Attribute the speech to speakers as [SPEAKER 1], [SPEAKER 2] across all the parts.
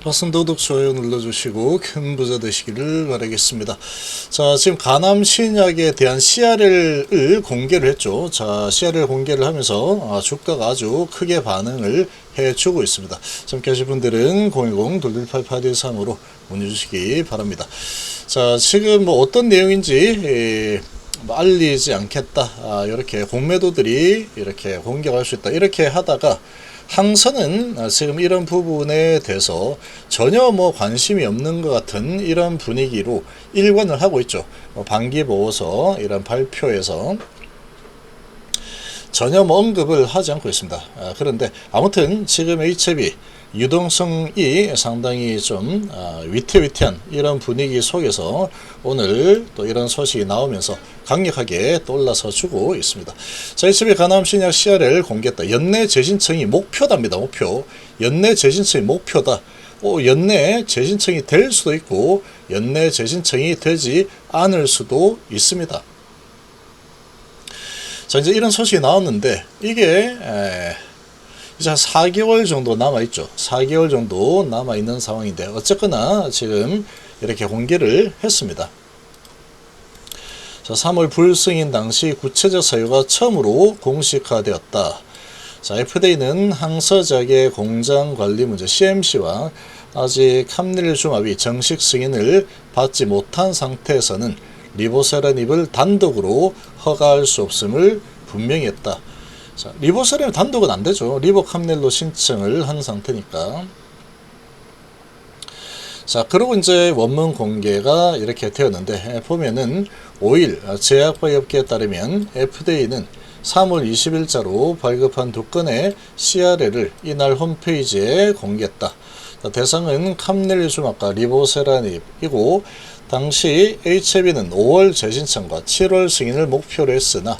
[SPEAKER 1] 버튼도둑 좋아요 눌러주시고 큰 부자 되시기를 바라겠습니다. 자, 지금 가남 신약에 대한 CRL을 공개를 했죠. 자, CRL 공개를 하면서 주가가 아주 크게 반응을 해주고 있습니다. 함께 하실 분들은 010-2288-8135로 문의 주시기 바랍니다. 자, 지금 뭐 어떤 내용인지 알리지 않겠다. 이렇게 공매도들이 이렇게 공격할 수 있다. 이렇게 하다가 항선은 지금 이런 부분에 대해서 전혀 뭐 관심이 없는 것 같은 이런 분위기로 일관을 하고 있죠. 반기보고서 이런 발표에서 전혀 뭐 언급을 하지 않고 있습니다. 그런데 아무튼 지금 HB 유동성이 상당히 좀 위태위태한 이런 분위기 속에서 오늘 또 이런 소식이 나오면서 강력하게 또 올라서 주고 있습니다. 자, HB 가남 신약 CRL 공개했다. 연내 재신청이 목표답니다. 목표. 연내 재신청이 목표다. 연내 재신청이 될 수도 있고 연내 재신청이 되지 않을 수도 있습니다. 자, 이제 이런 소식이 나왔는데 이게 이제 한 4개월 정도 남아있죠. 4개월 정도 남아있는 상황인데 어쨌거나 지금 이렇게 공개를 했습니다. 자, 3월 불승인 당시 구체적 사유가 처음으로 공식화되었다. 자, FDA는 항서작의 공장 관리 문제 CMC와 아직 함닐중합이 정식 승인을 받지 못한 상태에서는 리보세라닙을 단독으로 허가할 수 없음을 분명히 했다. 자, 리보세라닙 단독은 안 되죠. 리보캄넬로 신청을 한 상태니까. 자, 그리고 이제 원문 공개가 이렇게 되었는데 보면은 5일 제약바이업계에 따르면 FDA는 3월 20일자로 발급한 2건의 CRL을 이날 홈페이지에 공개했다. 자, 대상은 캄넬리주막과 리보세라닙이고 당시 HB는 5월 재신청과 7월 승인을 목표로 했으나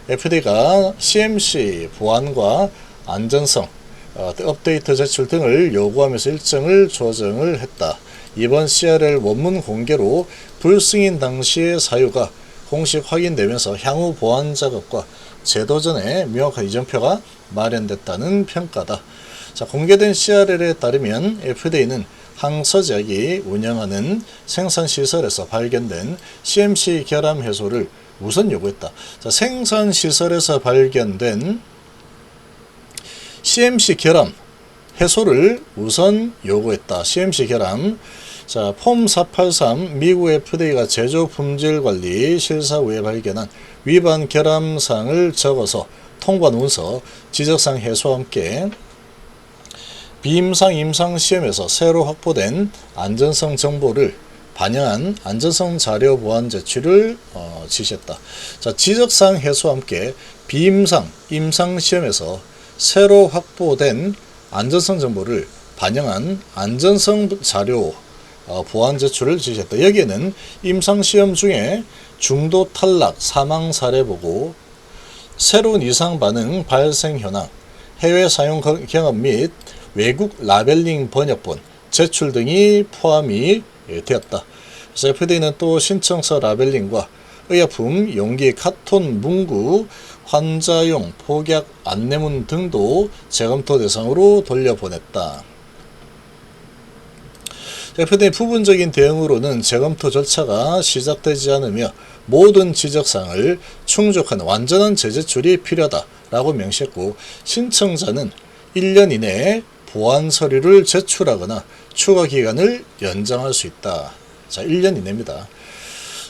[SPEAKER 1] FDA가 CMC 보안과 안전성, 업데이트 제출 등을 요구하면서 일정을 조정을 했다. 이번 CRL 원문 공개로 불승인 당시의 사유가 공식 확인되면서 향후 보안 작업과 제도전에 명확한 이정표가 마련됐다는 평가다. 자, 공개된 CRL에 따르면 FDA는 항서제약이 운영하는 생산시설에서 발견된 CMC 결함 해소를 우선 요구했다. 자, 생산시설에서 발견된 CMC 결함 해소를 우선 요구했다. CMC 결함. 자, 폼 483 미국 FDA가 제조 품질 관리 실사 후에 발견한 위반 결함사항을 적어서 통보한 문서 지적사항 해소와 함께 비임상 임상 시험에서 새로 확보된 안전성 정보를 반영한 안전성 자료 보안 제출을 지시했다. 자, 지적사항 해소와 함께 비임상 임상 시험에서 새로 확보된 안전성 정보를 반영한 안전성 자료 보안 제출을 지시했다. 여기에는 임상시험 중에 중도 탈락 사망 사례 보고 새로운 이상 반응 발생 현황 해외 사용 경험 및 외국 라벨링 번역본 제출 등이 포함이 되었다. 그래서 FDA는 또 신청서 라벨링과 의약품 용기 카톤 문구 환자용 폭약 안내문 등도 재검토 대상으로 돌려보냈다. FDA의 부분적인 대응으로는 재검토 절차가 시작되지 않으며 모든 지적사항을 충족한 완전한 재제출이 필요하다라고 명시했고 신청자는 1년 이내에 보안 서류를 제출하거나 추가 기간을 연장할 수 있다. 자, 1년 이내입니다.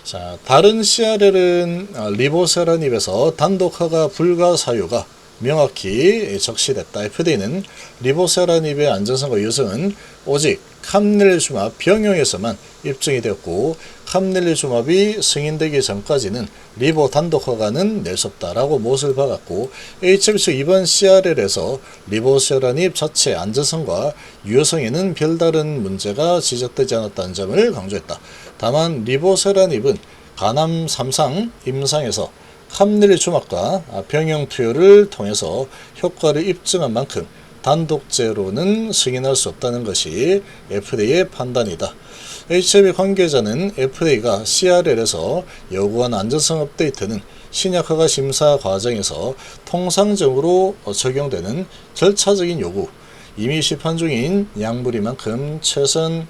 [SPEAKER 1] 자, 다른 CRL은 리보세라닙에서 단독 허가 불가 사유가 명확히 적시됐다. FDA는 리보세라닙의 안전성과 유효성은 오직 캄넬리주맙 병용에서만 입증이 되었고 캄넬리주맙이 승인되기 전까지는 리보 단독 허가는 낼 수 없다라고 못을 박았고 HB 측 이번 CRL에서 리보세라닙 자체 안전성과 유효성에는 별다른 문제가 지적되지 않았다는 점을 강조했다. 다만 리보세라닙은 가남 3상 임상에서 캄넬리주맙과 병용 투여를 통해서 효과를 입증한 만큼 단독제로는 승인할 수 없다는 것이 FDA의 판단이다. HB 관계자는 FDA가 CRL에서 요구한 안전성 업데이트는 신약 허가 심사 과정에서 통상적으로 적용되는 절차적인 요구, 이미 시판 중인 약물이만큼 최신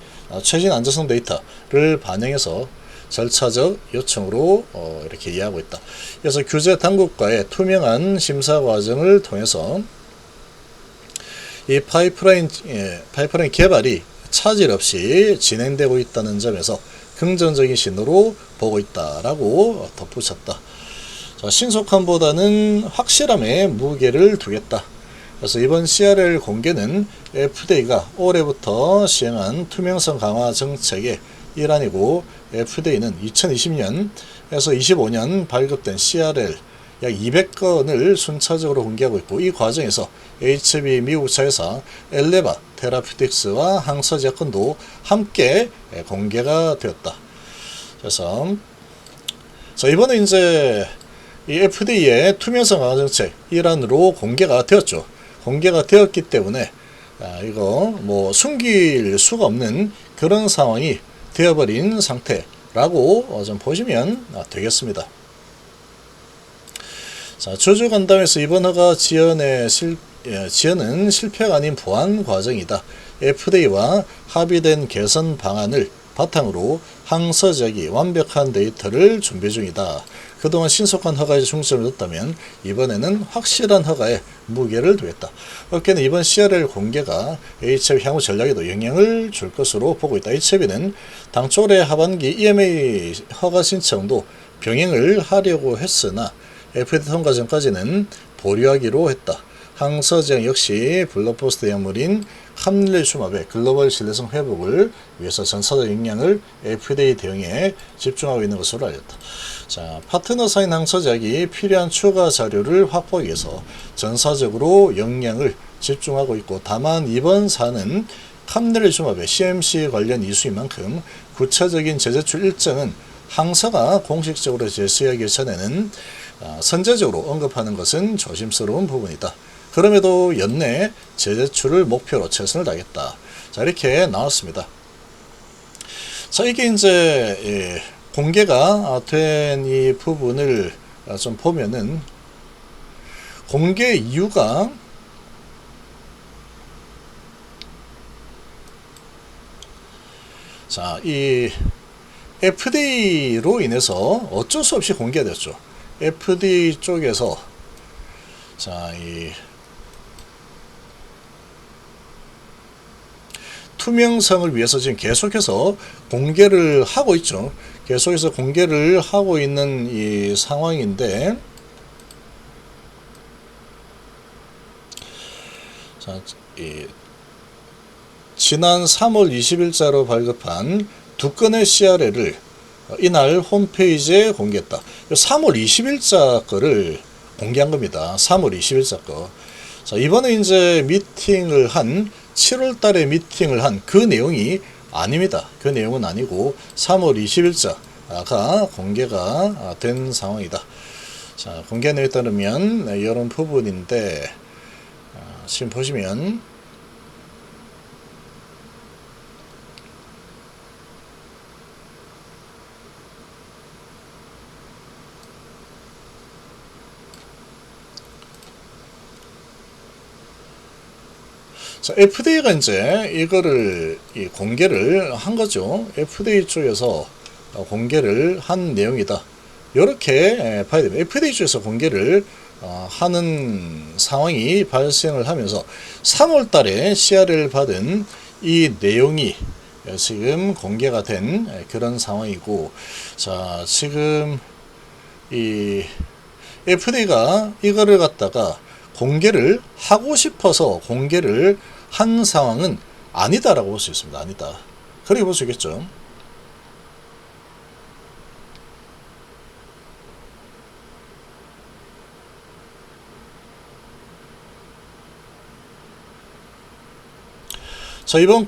[SPEAKER 1] 안전성 데이터를 반영해서 절차적 요청으로 이렇게 이해하고 있다. 그래서 규제 당국과의 투명한 심사 과정을 통해서 이 파이프라인 개발이 차질 없이 진행되고 있다는 점에서 긍정적인 신호로 보고 있다라고 덧붙였다. 자, 신속함보다는 확실함에 무게를 두겠다. 그래서 이번 CRL 공개는 FDA가 올해부터 시행한 투명성 강화 정책의 일환이고, FDA는 2020년에서 25년 발급된 CRL 약 200건을 순차적으로 공개하고 있고, 이 과정에서 HB 미국 자회사 엘레바 테라퓨틱스와 항서제약 건도 함께 공개가 되었다. 그래서 자, 이번에 이제 이 FDA의 투명성 강화 정책 일환으로 공개가 되었죠. 공개가 되었기 때문에 이거 뭐 숨길 수가 없는 그런 상황이 되어버린 상태라고 좀 보시면 되겠습니다. 자, 주주 간담회에서 이번 허가 지연은 실패가 아닌 보완 과정이다. FDA와 합의된 개선 방안을 바탕으로 항서제약이 완벽한 데이터를 준비 중이다. 그동안 신속한 허가에 중점을 뒀다면 이번에는 확실한 허가에 무게를 두겠다. 업계는 이번 CRL 공개가 HB 향후 전략에도 영향을 줄 것으로 보고 있다. HB는 당초 올해 하반기 EMA 허가 신청도 병행을 하려고 했으나 FDA 통과 전까지는 보류하기로 했다. 항서제약 역시 블록버스터 약물인 캄릴리주맙의 글로벌 신뢰성 회복을 위해서 전사적 역량을 FDA 대응에 집중하고 있는 것으로 알렸다. 자, 파트너사인 항서제약이 필요한 추가 자료를 확보하기 위해서 전사적으로 역량을 집중하고 있고, 다만 이번 사안은 캄릴리주맙의 CMC 관련 이슈인 만큼 구체적인 재제출 일정은 항서가 공식적으로 제시하기 전에는 선제적으로 언급하는 것은 조심스러운 부분이다. 그럼에도 연내 재제출을 목표로 최선을 다하겠다. 자, 이렇게 나왔습니다. 자, 이게 이제 공개가 된 이 부분을 좀 보면은, 공개 이유가 자, 이 FDA로 인해서 어쩔 수 없이 공개가 됐죠. FDA 쪽에서 자, 이 투명성을 위해서 지금 계속해서 공개를 하고 있죠. 계속해서 공개를 하고 있는 이 상황인데, 자, 지난 3월 20일자로 발급한 두 건의 CRL을 이날 홈페이지에 공개했다. 3월 20일자 거를 공개한 겁니다. 3월 20일자 거. 자, 이번에 이제 미팅을 한 7월 달에 미팅을 한 그 내용이 아닙니다. 그 내용은 아니고 3월 20일자가 공개가 된 상황이다. 자, 공개 내용에 따르면 이런 부분인데, 지금 보시면 자, FDA가 이제 이거를 공개를 한 거죠. FDA 쪽에서 공개를 한 내용이다. 이렇게 봐야 됩니다. FDA 쪽에서 공개를 하는 상황이 발생을 하면서 3월 달에 CR을 받은 이 내용이 지금 공개가 된 그런 상황이고, 자, 지금 이 FDA가 이거를 갖다가 공개를 하고 싶어서 공개를 한 상황은 아니다라고 볼 수 있습니다. 아니다. 그렇게 볼 수 있겠죠. 자, 이번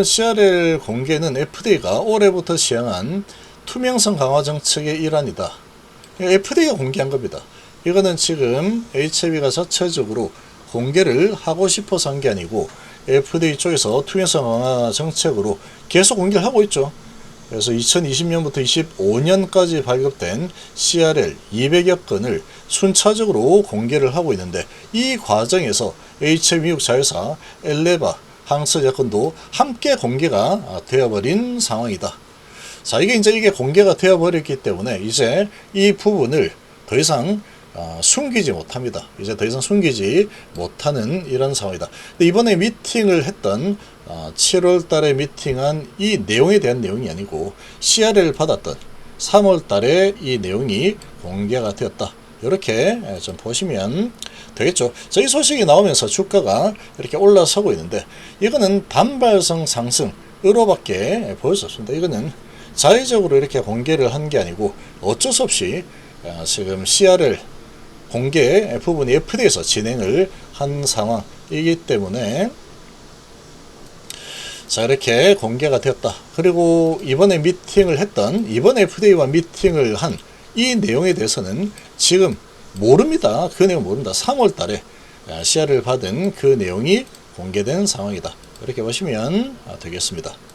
[SPEAKER 1] CRL 공개는 FDA가 올해부터 시행한 투명성 강화 정책의 일환이다. FDA가 공개한 겁니다. 이거는 지금 HAB가 자체적으로 공개를 하고 싶어서 한 게 아니고 FDA 쪽에서 투명성 강화 정책으로 계속 공개를 하고 있죠. 그래서 2020년부터 25년까지 발급된 CRL 200여 건을 순차적으로 공개를 하고 있는데, 이 과정에서 HM 미국 자회사 엘레바 항공사 건도 함께 공개가 되어버린 상황이다. 자, 이게 공개가 되어버렸기 때문에 이제 이 부분을 더 이상 숨기지 못합니다. 이제 더 이상 숨기지 못하는 이런 상황이다. 근데 이번에 미팅을 했던 7월 달에 미팅한 이 내용에 대한 내용이 아니고 CRL을 받았던 3월 달에 이 내용이 공개가 되었다. 이렇게 좀 보시면 되겠죠. 자, 이 소식이 나오면서 주가가 이렇게 올라서고 있는데, 이거는 단발성 상승으로밖에 보일 수 없습니다. 이거는 자의적으로 이렇게 공개를 한 게 아니고 어쩔 수 없이 지금 CRL 공개 부분이 FDA에서 진행을 한 상황이기 때문에, 자, 이렇게 공개가 되었다. 그리고 이번에 FDA와 미팅을 한 이 내용에 대해서는 지금 모릅니다. 그 내용 모릅니다. 3월 달에 CR을 받은 그 내용이 공개된 상황이다. 이렇게 보시면 되겠습니다.